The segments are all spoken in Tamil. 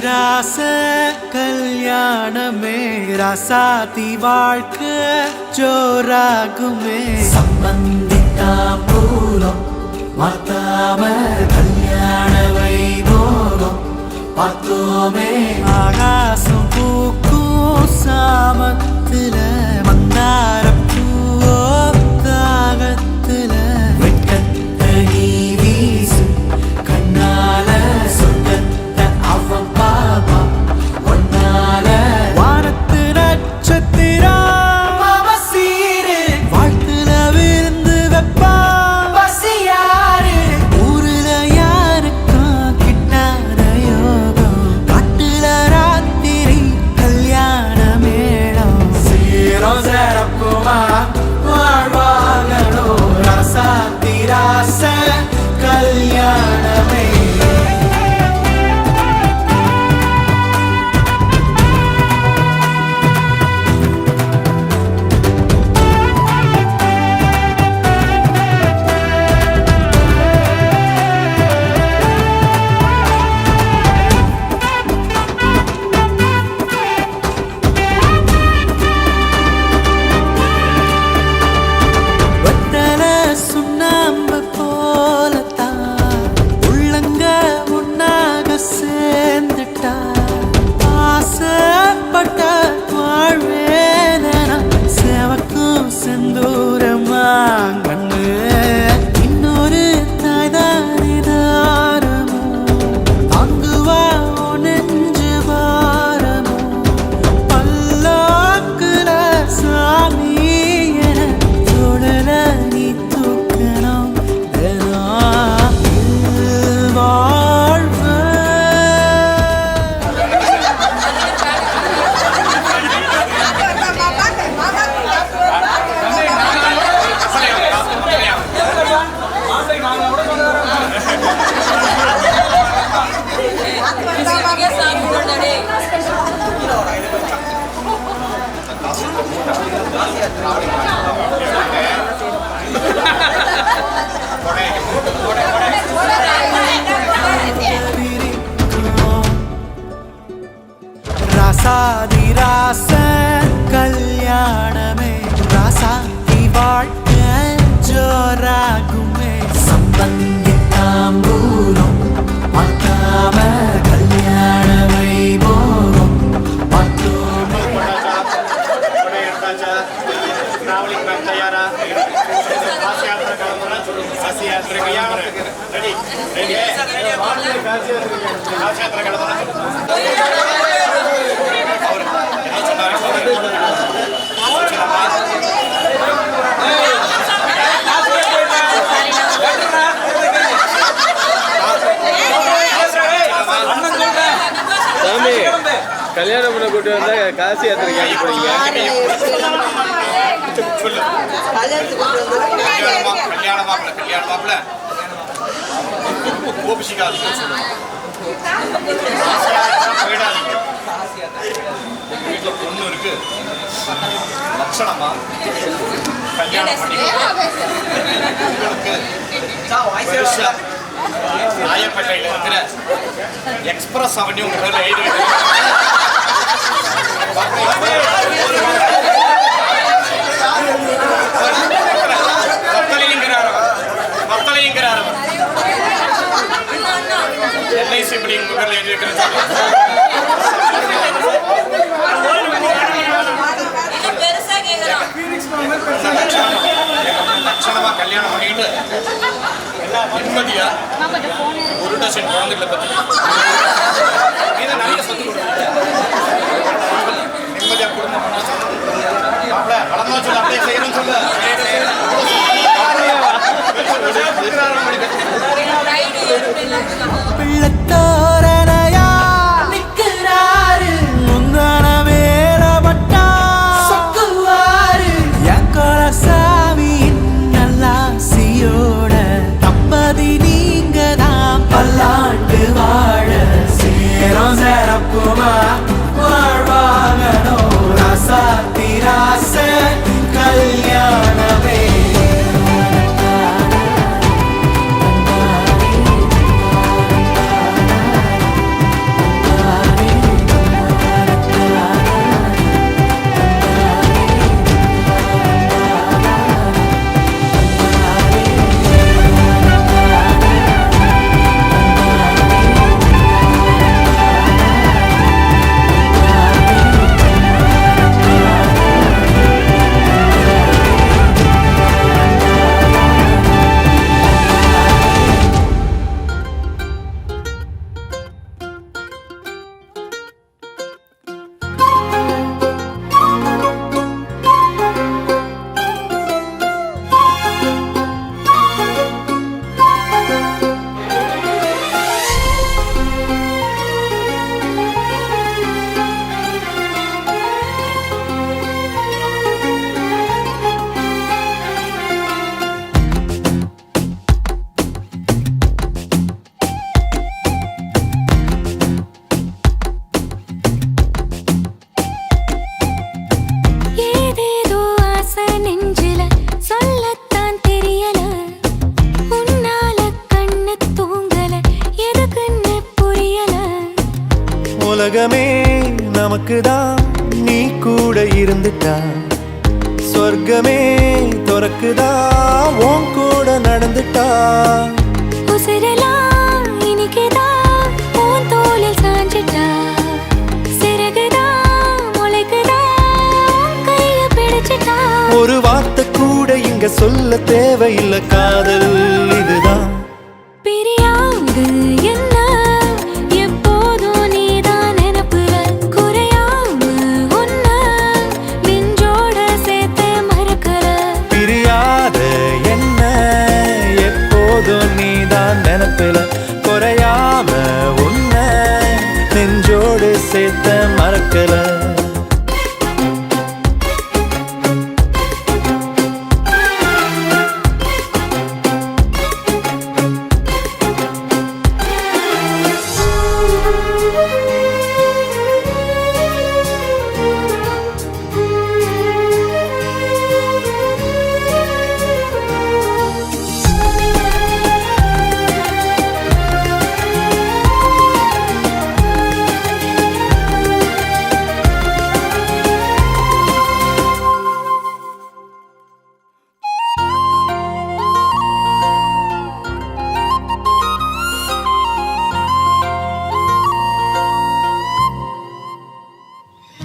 ராச கல்யாணமே ராசாதி வாழ்க்கை ஜோராகுமே சம்பந்திக்கா பூரம் மாத்தாம கல்யாண வைபோகம் பார்த்தோமே ஆகாசம் பூக்கும் சாமத்துல மந்தாரம் பூவோ தாகத்துல வெட்டத்தை நீ வீசு கண்ணால சொர்க்கத்தை அவன் பாபா ஒன்னால வானத்து நட்சத்திரம் அவசீரு வாழ்த்துல விருந்து வெப்பா பசியாரு ஊருல யாருக்கா கிட்டாத யோகம் காட்டுல ராத்திரி கல்யாண மேளம் சீரம் சிறப்புமா வாழ்வாகனோ ராசாத்தி ராச கல்யாணமே ராசாதி ராச கல்யாணமே ராசாதி வாழ்க்கை ஜோராகுமே சம்பந்தித்தாம்பூரம் மாத்தாம கல்யாண வைபோகம் பார்த்தோமே சாமி கல்யாணம் பண்ண கூட்டு வந்தா காசி யாத்திரைக்கு அனுப்புறீங்க வீட்டுல பொண்ணு இருக்கு லட்சணமா கல்யாணம் பண்ணி ராயப்பேட்டையில இருக்கிற எக்ஸ்பிரஸ் அவென்யூ உங்க பேர்ல எழுதி பத்தலைங்கிறார் எல்ஐசி படி உங்க பேர்ல எழுதி லட்சணமா கல்யாணம் பண்ணிட்டு நிம்மதியா ஒரு டசன் குழந்தைகளை பத்தி நிறைய சொத்து நிம்மதியா குடும்பம் பண்ண வளர்ந்தா சொல்ல அப்படியே செய்யணும்னு சொல்ல பிள்ளத்தோரணையா நிக்கிறாரு முந்தான வேலப்பட்டா சொக்குவாரு என் கொலசாமியின் நல்லாசியோட தம்பதி நீங்க தான் பல்லா உலகமே நமக்குதான் நீ கூட இருந்துட்டா சொர்க்கமே துறக்குதா உன் கூட நடந்துட்டா உசிரெல்லாம் இனிக்குதான் உன் தோளில் சாஞ்சிட்டா சிறகுதான் முளைக்குதான் கைய பிடிச்சிட்டா ஒரு வார்த்தை கூட இங்க சொல்ல தேவையில்லை காதல் இதுதான் பிரியாது என்ன எப்போதும் நீதான் நினைப்புல குறையாம உன்ன நெஞ்சோட சேர்த்து மறக்கற பிரியாத என்ன எப்போதும் நீதான் நினைப்பில குறையாம உன்னை நெஞ்சோடு சேர்த்த மறக்கல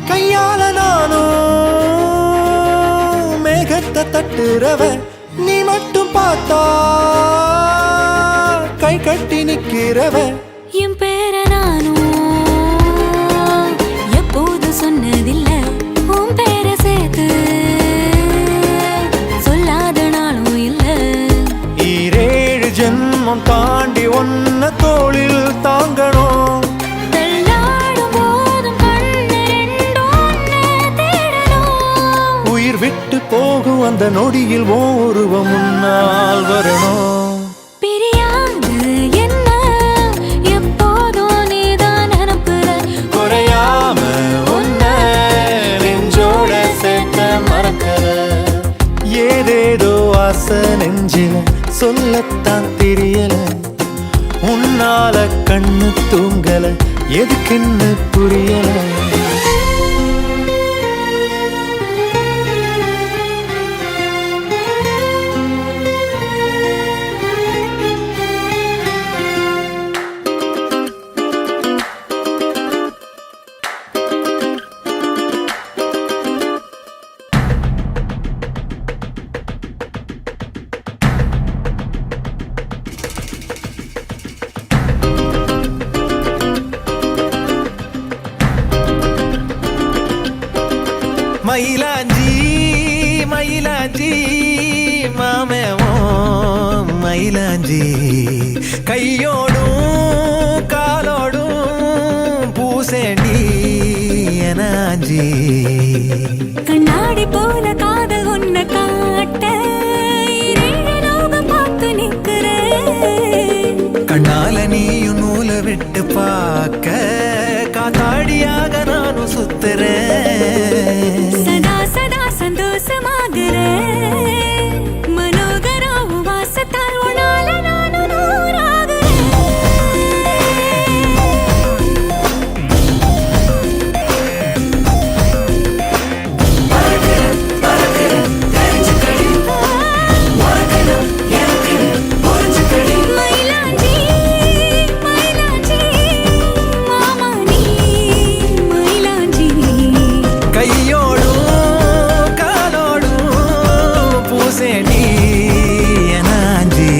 கையால நானும் மேகத்தை தட்டுறவ நீ மட்டும் பார்த்தா கை கட்டி நிக்கிறவ என் பேர நானும் எப்போது சொன்னதில்ல உன் பேர சேர்த்து சொல்லாத நாளும் இல்ல ஈரேழு ஜென்மம் தாண்டி ஒன்ன தோளில் தாங்கணும் தள்ளாடும் போதும் கண்ணு ரெண்டும் உன்னை தேடணும் உயிர் விட்டு போகும் அந்த நொடியில் ஓ உருவம் முன்னால் வரணும் பிரியாது என்ன எப்போதும் நீதான் நினைப்புல குறையாம உன்னை நெஞ்சோட சேர்த்த மறக்கல ஏதேதோ ஆசை நெஞ்சில சொல்லத்தான் தெரியல உன்னால கண்ணு தூங்கல எதுக்குன்னு புரியல மயிலாஞ்சி மயிலாஞ்சி மாமேவோ மயிலாஞ்சி கையோடும் காலோடும் பூசேண்டி எனாஞ்சி கண்ணாடி போல காதல் உன்னை காட்ட இரேழு லோகம் பார்த்து நிற்கிறேன் கண்ணால நீயும் நூலை விட்டு பார்க்க காத்தாடியாக நானும் சுத்துறேன் சதா சதா சந்தோஷமாகிறேன் மனோகரா வாசத்தால் உன்னால நானும் நூறாகிறேன் மயிலாஞ்சி மயிலாஞ்சி மாமா நீ மயிலாஞ்சி கையோடும் காலோடும் பூசேண்டி எனாஞ்சி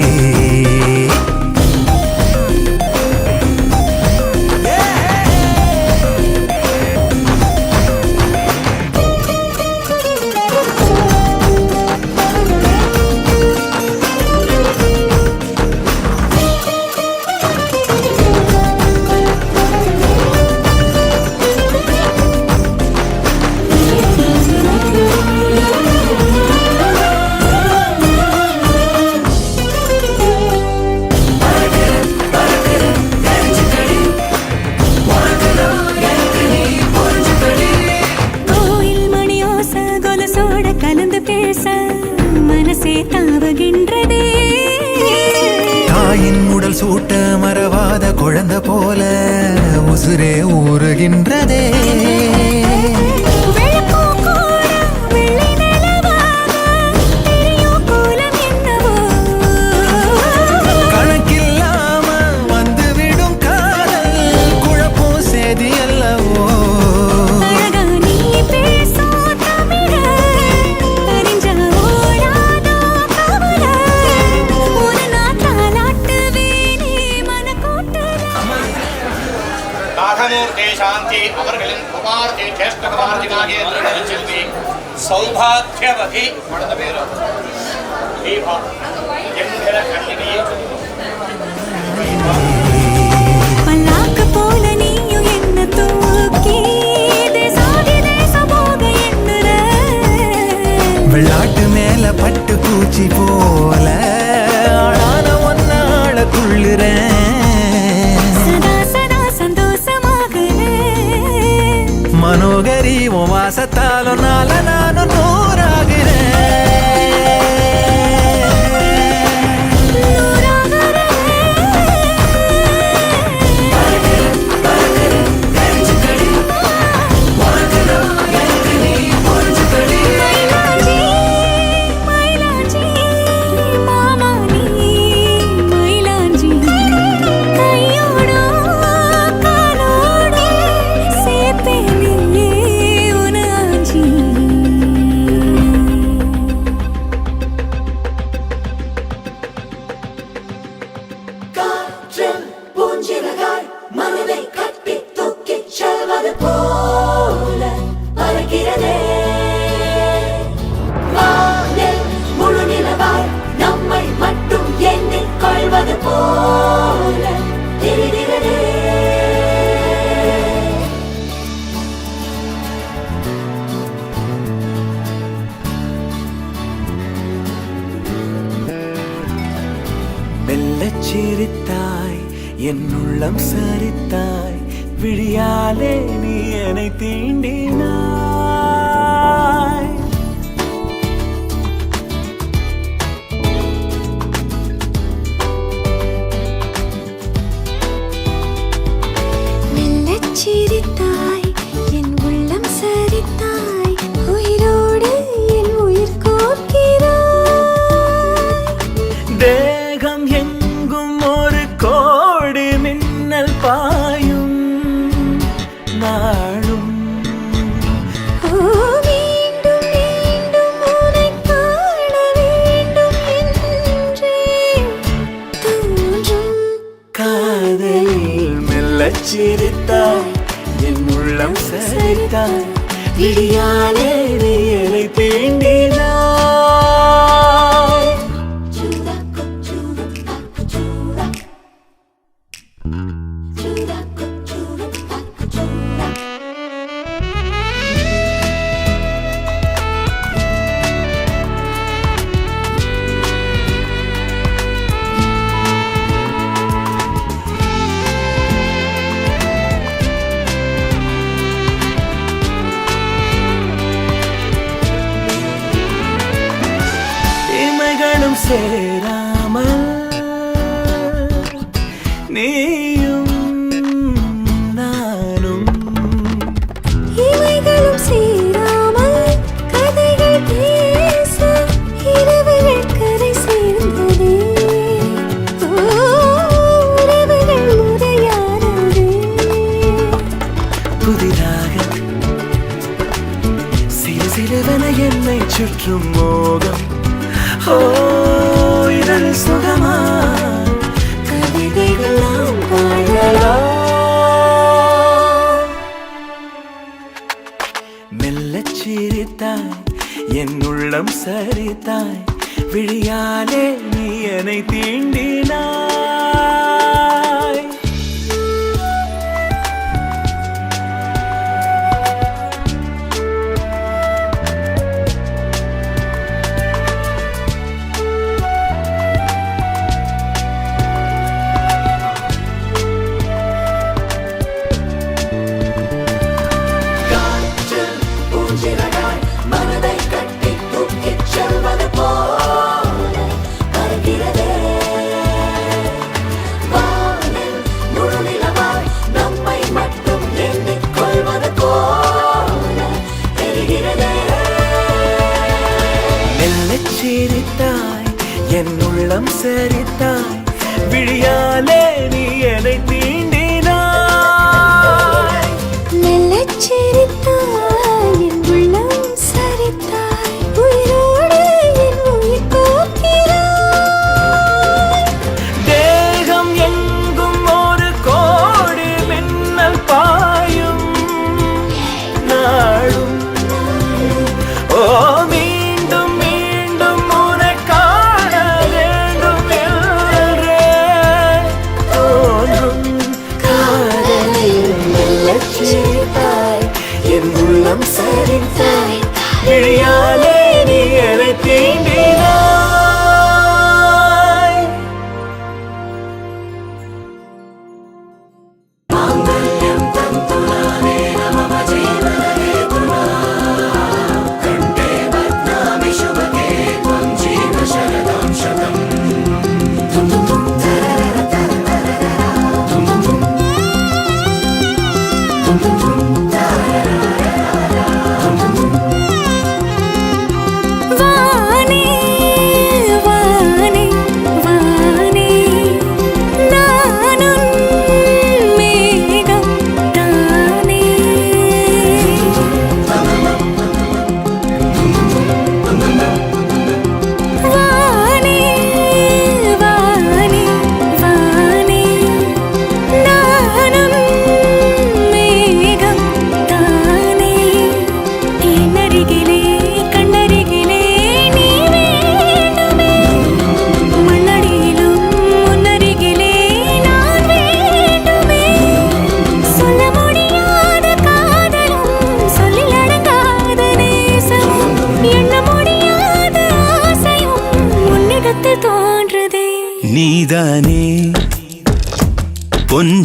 கோயில் மணியோச கொலுசோட கலந்து பேச மனசே தாவுகின்றதே தாயின் உடல் சூட்ட மறவாத குழந்தை போல உசுரே ஊறுகின்றதே. கணக்கில்லாம வந்துவிடும் காதல் குழப்பம் சேதி அல்லவோ. நாகமூர்த்தி சாந்தி அவர்களின் குமார்த்தி ஜேஷ்ட குமார்த்தினாகிய திருநெல்வேலி சௌபாக்கியவதி குழந்தை பேரு தீபா என்கிற கண்ணினியை வெள்ளாட்டு மேல பட்டு பூச்சி போல ஆளான ஒன்னாள துள்ளுறேன். மனோகரி உன் வாசத்தாலும் நால நானும் நூறாகிறேன். மனதை கட்டி தூக்கி செல்வது போல பறக்கிறதே. வானில் முழு நிலவாய் நம்மை மட்டும் எண்ணிக் கொள்வது போல தெரிகிறதே. மெல்லச் சிரித்தாய் என் உள்ளம் சரித்தாய் விழியாலே நீ என்னை தீண்டினாய். மெல்லச் சிரித்தாய் என் உள்ளம் சரித்தாய் உயிரோடு என் உயிர் கோர்க்கிறாய். தேகம் எங்கும் ஒரு கோடி மின்னல் பாயும் நாளும். மீண்டும் மீண்டும் உன்னைக் காண வேண்டும் என்றே தோன்றும். காதல் மெல்லச் சிரித்தாய் என் உள்ளம் சரித்தாய் விழியாலே நீ என்னை தீண்டினாய். Chura, chura, chura. Chura, chura, chura. இமைகளும் சேராமல் நீயும் நானும் இமைகளும் சேராமல் கதைகள் பேச இரவுகள் கரை சேர்ந்ததே. உறவுகள் முறையானதே. புதிதாக சிறு சிறுவன என்னை சுற்றும் மோகம். ஓ இதழ் சுகமா கவிதைகளாம் பாடலாம். மெல்லச் சிரித்தாய் என் உள்ளம் சரித்தாய் விழியாலே நீ என்னை தீண்டினாய். மனதை கட்டி தூக்கி செல்வது போல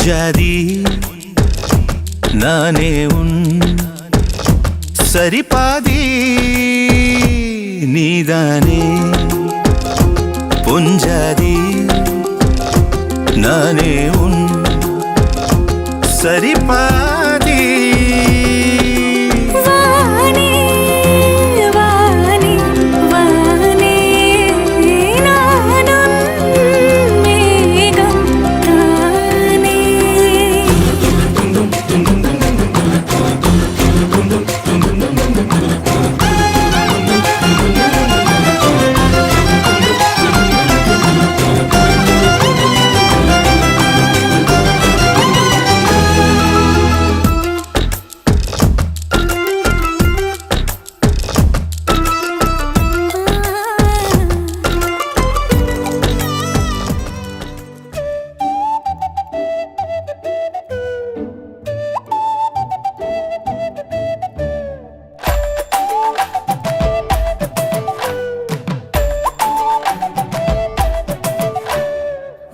பொஞ்சாதி நானே உன் சரிபாதி நீதானே பொஞ்சாதி நானே உன் சரிபாதி வானே வானே வானே நானும் மேகம் தானே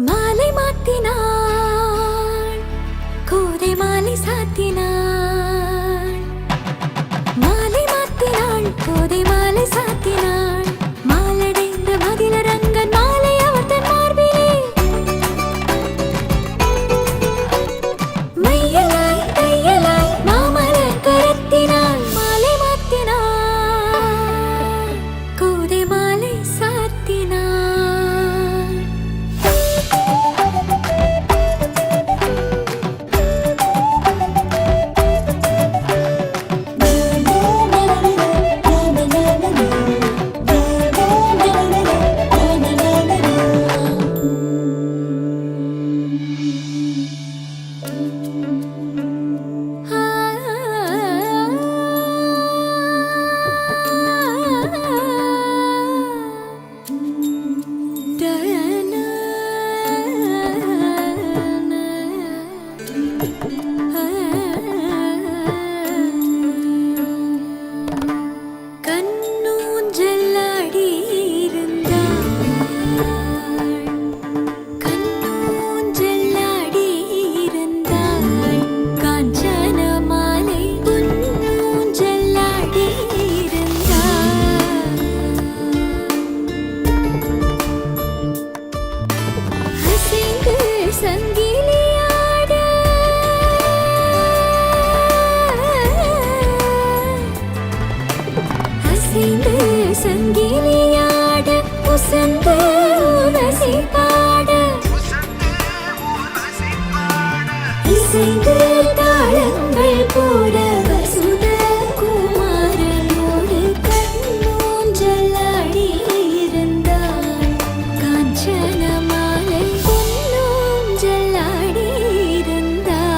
மாலை மாத்தினாள் கோதை மாலை சாத்தினாள் மாலை மாத்தினாள் கோதை மாலை சாத்தினாள் மாலடைந்த மதிலரங்கன் மாலை அவர் தன் மார்பிலே மையலாய் தையலாய் மாமலர் கரத்தினாள் மாலை மாத்தினாள் கோதை மாலை சாத்தினாள் சங்கிலியாட உசந்து உரசி பாட இசைந்து தாளங்கள் போட வசுத குமாரனோடு கண்ணூஞ்சலாடி இருந்தாள் காஞ்சன மாலை பொன்னூஞ்சலாடி இருந்தாள்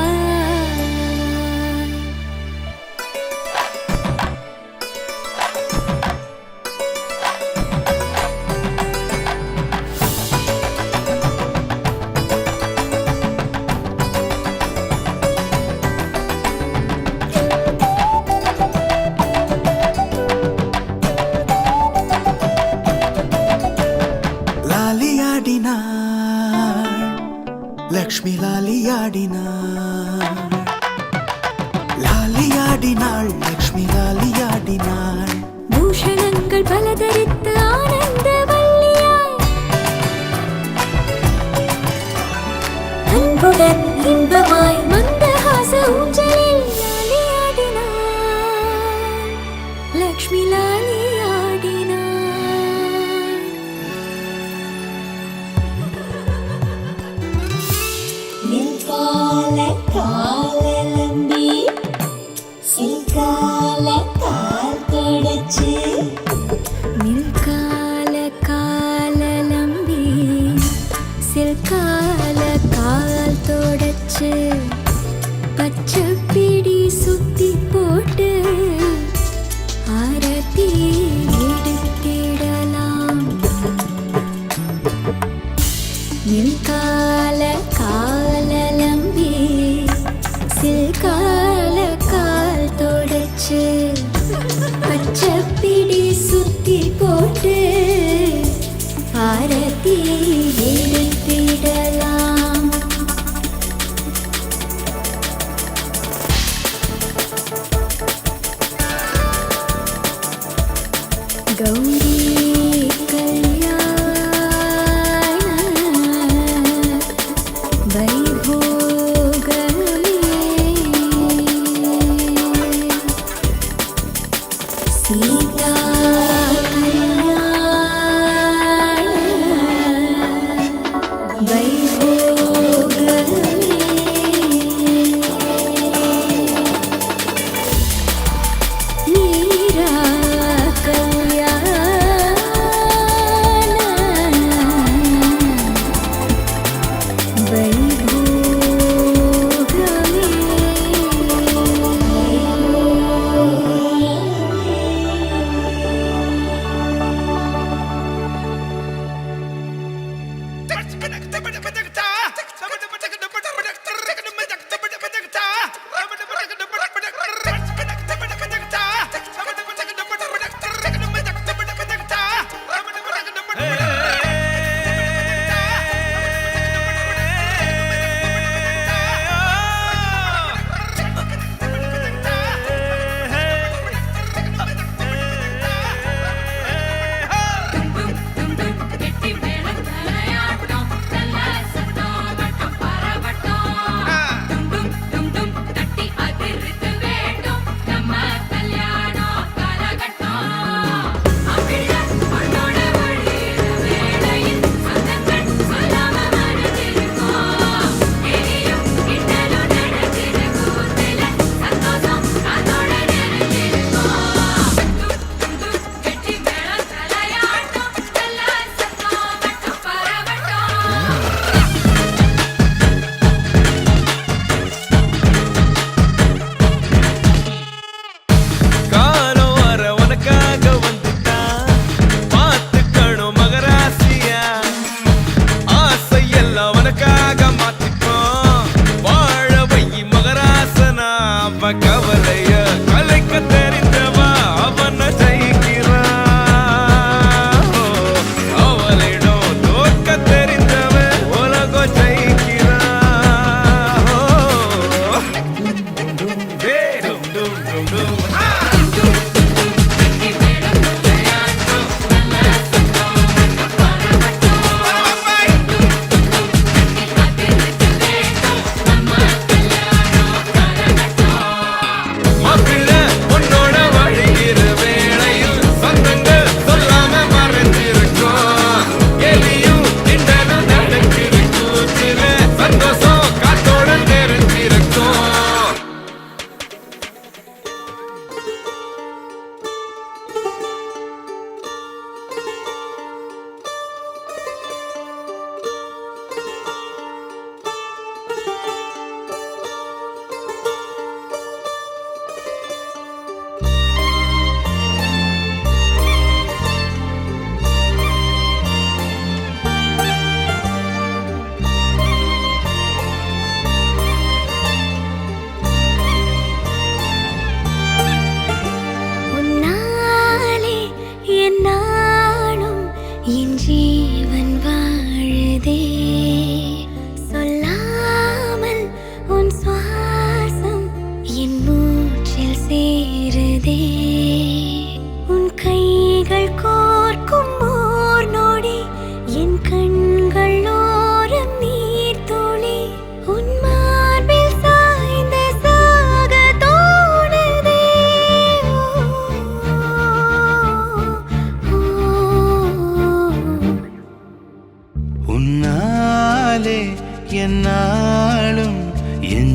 லக்ஷ்மி லாலியாடினாள் லாலியாடினாள் லக்ஷ்மி லாலியாடினாள் பூஷணங்கள் பல தரித்து ஆனந்த வல்லியாய் அன்புடன் இன்பமாய் மந்தஹாச ஊஞ்சலில் லாலியாடினாள் லக்ஷ்மி லாலியாடினாள் நிற்கால காலம்பி சிற்கால கால் தொடச்சு நிற்கால காலலம்பி சிற்கால கால் தொடச்சு பச்சைப்பிடி சுத்தி போட்டு ஆரத்தி எடுத்திடலாம் நிற்கால காலலம்பி சிற்கால கால் தொடச்சு பச்சைப்பிடி சுத்தி போட்டு ஆரத்தி எடுத்திடலாம்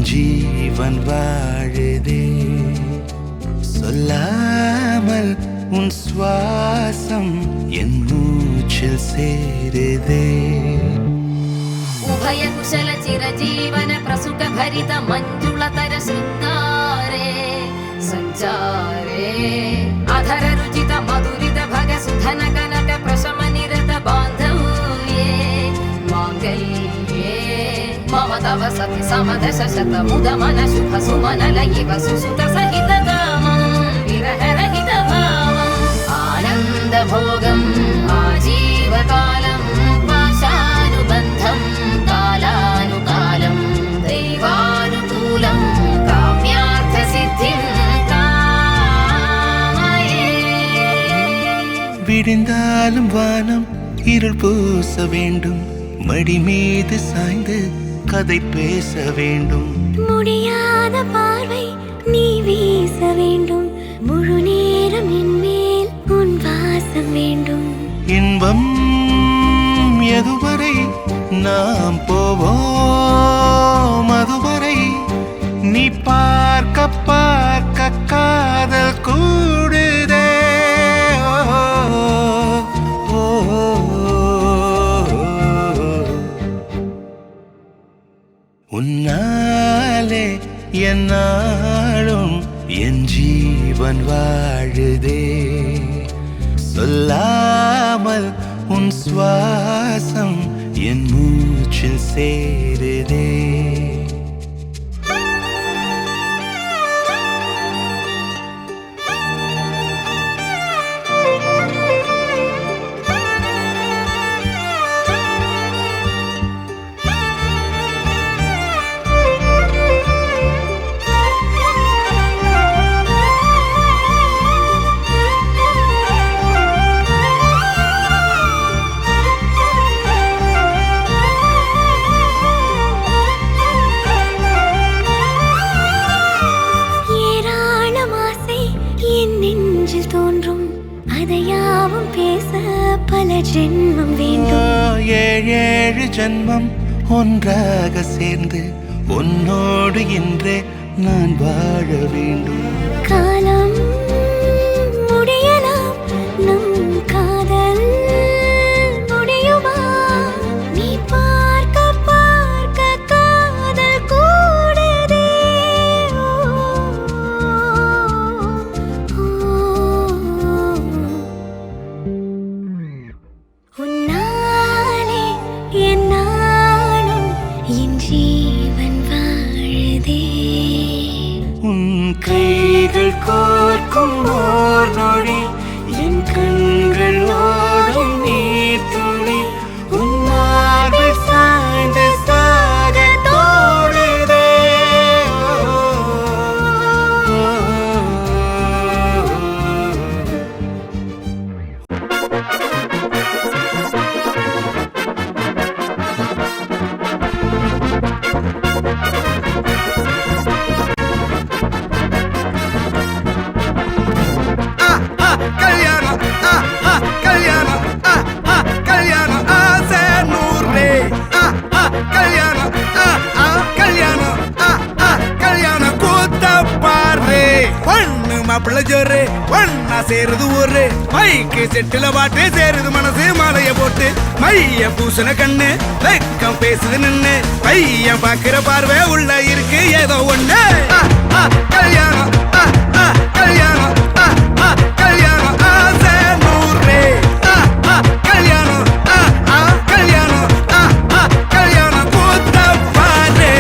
என் ஜீவன் வாழுதே சொல்லாமல் உன் சுவாசம் என் மூச்சில் சேருதே उभय कुशल चिरजीवन प्रसुख भरित मञ्जुलतर शृङ्गारे सञ्चारे अधर रुचित मधुरित भग सुधन कनक प्रशम निरत बान्धव्ये माङ्गल्ये मम तव सति समदश शत मुद मन शुभ सुमन लयिव सुसुत सहित कामं विरह रहित भावम् आनन्द भोगम् आजीवकालम् पाशानुबन्धम् कालानुकालम् दैवानुकूलम् काम्यार्थसिद्धिम् कामये விடிந்தாலும் வானம் இருள் பூச வேண்டும் மடி மீது சாய்ந்து கதை பேச வேண்டும் முடியாத பார்வை நீ வீச வேண்டும் முழு நேரம் என் மேல் உன் வாசம் வேண்டும் இன்பம் எதுவரை நாம் போவோம் அதுவரை நீ பார்க்க பார்க்க காதல் கூடுதே ஓ, ஓ, உன்னாலே என்னாலும் என் ஜீவன் வாழுதே சொல்லாமல் உன் சுவாசம் என் மூச்சில் சேருதே ஏராளம் ஆசை என் நெஞ்சில் தோன்றும் அதையாவும் பேச பல ஜென்மம் வேண்டும் ஏழு ஜன்மம் ஒன்றாக சேர்ந்து உன்னோடு இன்றே நான் வாழ வேண்டும் காலம் முடியலாம் நம் காதல் முடியுமா நீ பார்க்க பார்க்க காதல் கூடுதே உன்னாலே என்னாலும் என் ஜீவன் வாழுதே உன் கைகள் கோர்க்கும் ஓர் நொடி என் கண்கள் ஓடும் நீர் துளி உன் மார்பில் சாய்ந்து சாக தோடுதே கல்யாணம் கல்யாணம் கல்யாணம் ஆசை நூறு கல்யாணம் கல்யாணம் கல்யாணம் கூத்த பாரு பொண்ணு மாப்பிள்ள ஜோரு ஒன்னா சேருது ஊரு மைக்கு செட்டுல பாட்டு சேருது மனசு மாலைய போட்டு மைய பூசண கண்ணு வெக்கம் பேசுது நின்னு பையன் பாக்குற பார்வை உள்ள இருக்கு ஏதோ ஒண்ணு கல்யாணம் கல்யாணம் கல்யாணம் ஆசை நூறு கல்யாணம் கல்யாணம் கல்யாணம் கூத்த பாரு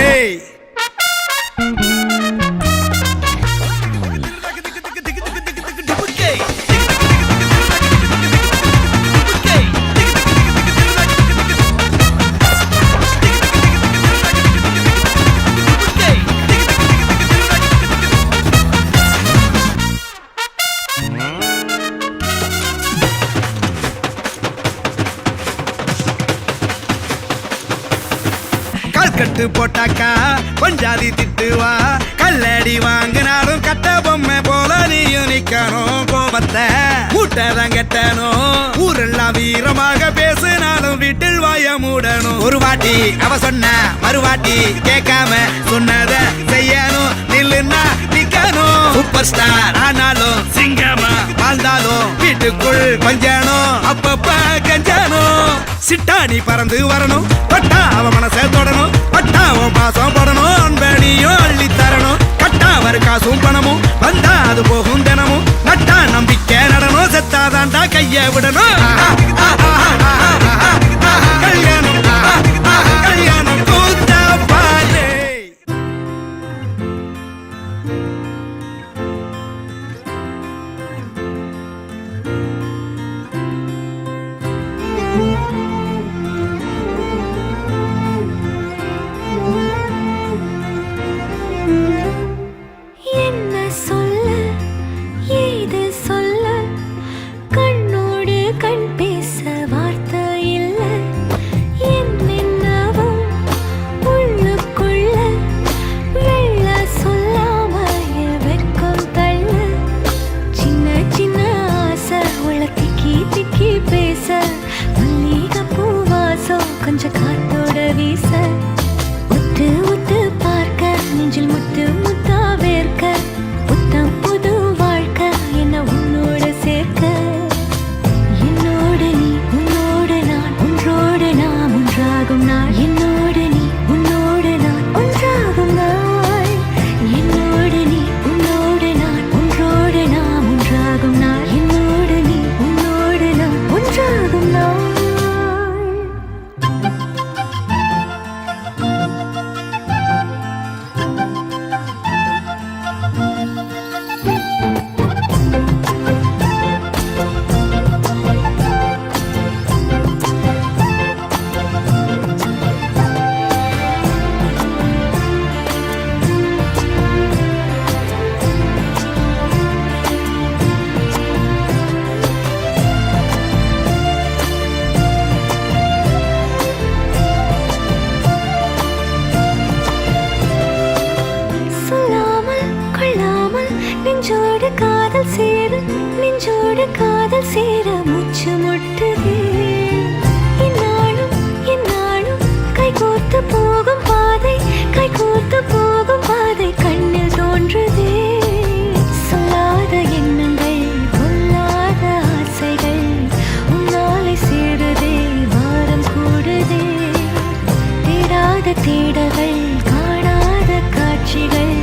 கட்டு போட்டாக்கா பஞ்சாதி திட்டுவா கல்லடி வாங்கினாலும் கட்ட பொம்மை போல நீயும் நிக்கணும் கோபத்தை மூட்டதான் கட்டணும் ஊரெல்லாம் வீரமாக பேசினாலும் வீட்டில் வாய மூடணும் ஒரு வாட்டி அவ சொன்ன மறுவாட்டி கேட்காம சொன்னத சூப்பர் ஸ்டார் ஆனாலும் சிங்கமா வாழ்ந்தாலும் வீட்டுக்குள் கொஞ்சானும் அப்பப்ப கஞ்சானும் சிட்டாணி பறந்து வரணும் பட்டா அவன் மனசை தொடணும் பட்டா அவன் பாசம் படணும் அன்பனியும் அள்ளி தரணும் கட்டா வரு காசும் பணமும் வந்தா அது போகும் தினமும் நட்டா நம்பிக்கை நடனும் செத்தாதான்டா கைய விடணும் கல்யாணம் கல்யாணம் கூத்தா பாரு. என்ன சொல்ல ஏது சொல்ல கண்ணோடு கண் பேச வார்த்தை இல்ல என்னென்னவும் உள்ளுக்குள்ள வெள்ள சொல்லாம வெக்கம் தள்ள சின்ன சின்ன ஆசை உள்ள திக்கி திக்கி பேச மல்லிகை பூவாசம் கொஞ்சம் காத்தோட வீச உத்து உத்து பார்க்க நெஞ்சில் முத்து முத்தா வேர்க்க புத்தம் புது வாழ்க்கை என்ன உன்னோட சேர்க்க என்னோடு நீ உன்னோடு நான் ஒன்றோடு நாம் ஒன்றாகும் நாள் என்னோடு நீ உன்னோடு நான் ஒன்றாகும் நாள் என்னோடு நீ உன்னோடு நான் ஒன்றோடு நாம் ஒன்றாகும் நாள் என்னோடு நீ உன்னோடு நான் ஒன்றாகும் நாள். சொல்லாமல் கொள்ளாமல் நெஞ்சோடு காதல் சேர நெஞ்சோடு காதல் சேர மூச்சு முட்டுதே என்னாலும் கைகோர்த்து போகும் பாதை கைகோர்த்து போகும் பாதை கண்ணில் தோன்றுதே சொல்லாத எண்ணங்கள் கொல்லாத ஆசைகள் உன்னாலை சேருதே வாரம் கூடுதே தேடாத தேடல்கள் காணாத காட்சிகள்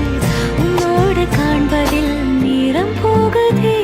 உன்னோடு காண்பதில் நேரம் போகுதே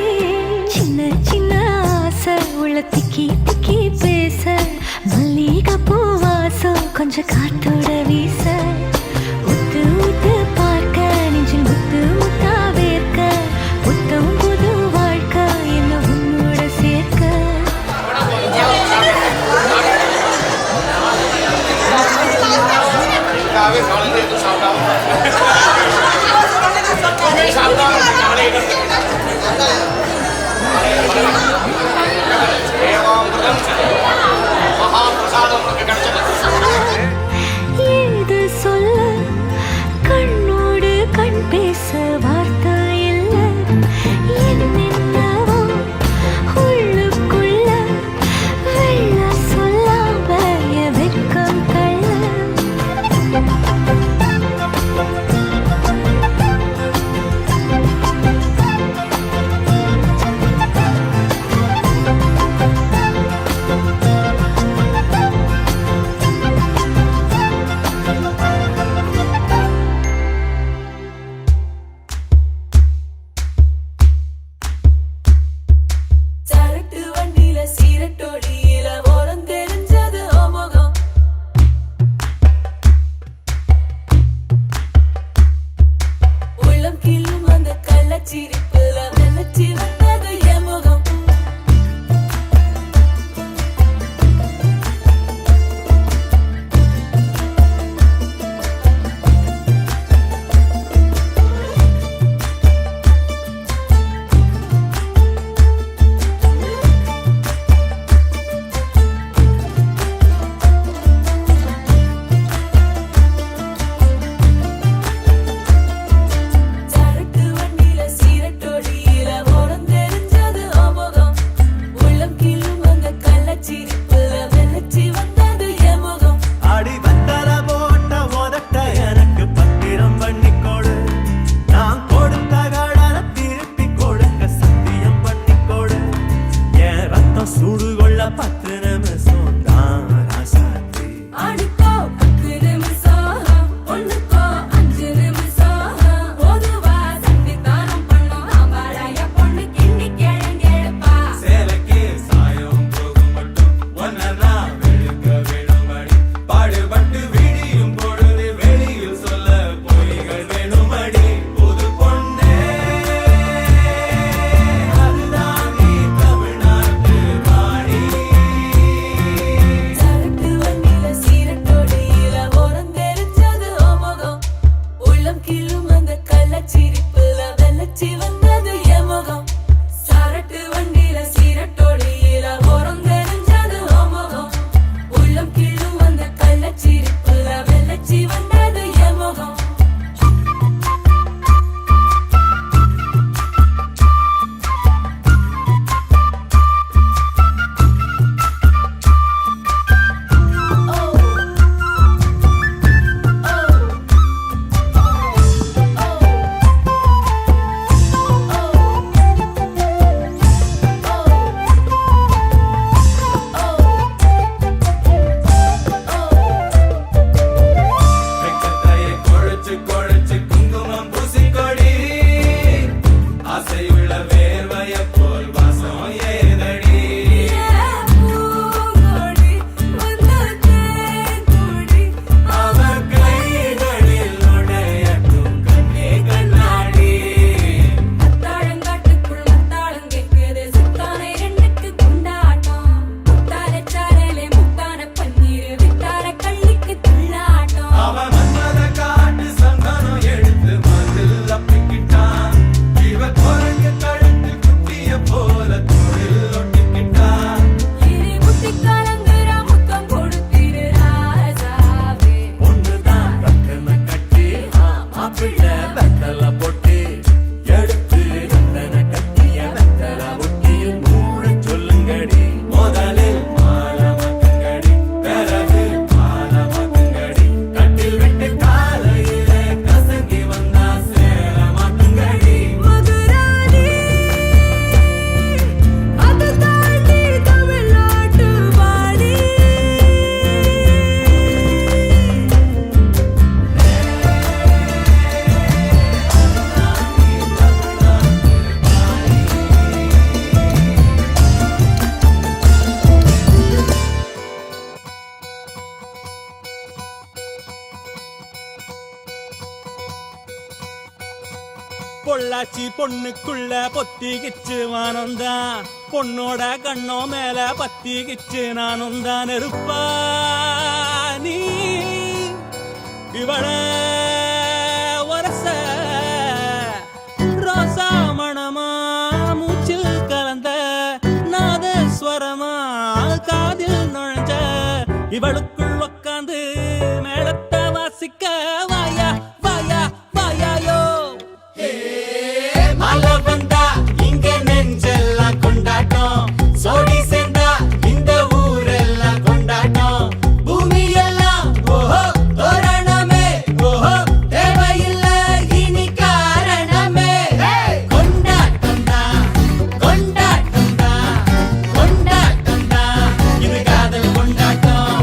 கள்ளச்சிரிப்புல வெள்ளச்சி வந்தது என் முகம் சாரட்டு வண்டியில சீரட்டோடியில ஓரம் தெரிஞ்சது முகம் உள்ளம் கிள்ளும் வந்த கள்ளச்சிரிப்புல வெள்ளச்சி வந்தது என் முகம் வெக்கத்தையை குழைச்சு குழைச்சு குங்குமம் பூசிக்கொடி ஆசையுள்ள வேர்வைய போல் வாசம் ஏதடி பூங்கொடி வந்ததே கொடி அவர் கைகளில் உடையட்டும் கண்ணே கண்ணாடி அத்தாழங்காட்டுக்குள் மத்தாளம் கேட்குது சித்தானை ரெண்டுக்கு கொண்டாட்டம் முத்தார சாரலே முத்தான பன்னீர் வித்தார கள்ளிக்கு துள்ளாட்டம் அவன் மன்மத காட்டு சந்தனம் எடுத்து மதில் அப்பிக்கிட்டான் இவ குரங்கு கழுத்து குட்டிய போல தொழில் ஒட்டிக்கிட்டான் இனி புத்தி கலங்குற முத்தம் கொடுத்திரு ராசாவே ஒண்ணுதான் ரத்தன கட்டி மாப்பிள்ள வெத்தல பொட்டி எடுத்து ரத்தன கட்டிய வெத்தல ஒட்டியில் மூட சொல்லுங்கடி முதலில் மாலமக்கங்கடி பிறகு மாலமக்கங்கடி கட்டில் விட்டு காலையிலே கசங்கி வந்தா சேலமாக்குங்கடி மதுராணி அது தாண்டி தமிழ்நாட்டு வாடி பொள்ளாச்சி பொண்ணுக்குள்ள பொத்திக்கிச்சு வானந்தான் பொண்ணோட கண்ணோ மேல பத்திக்கிச்சு நானும் தான் இருப்பா நீ இவள வரச ரோசா மணமா மூச்சில் கலந்த நாதஸ்வரமா காதில் நுழைஞ்ச இவளுக்குள் உக்காந்து மேளத்தை வாசிக்க வாயா வாயா வாயாயோ மழை வந்தா இங்க நெஞ்செல்லாம் கொண்டாட்டம் சோடி சேர்ந்தா இந்த ஊரெல்லாம் கொண்டாட்டம் பூமி எல்லாம் ஓஹோ தோரணமே ஓஹோ தேவையில்லை இனி காரணமே கொண்டாட்டம் தான் கொண்டாட்டம் தான் கொண்டாட்டம் தான் இது காதல் கொண்டாட்டம்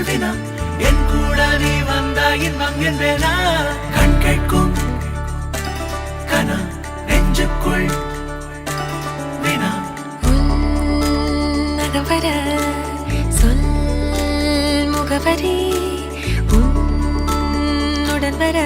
தினம் என் கூட நீ வந்தா இன்பம் என்பேனா கண் கேட்கும் கனா நெஞ்சுக்குள் வினா நகவர சொல் முகவரி உன்னுடன் வர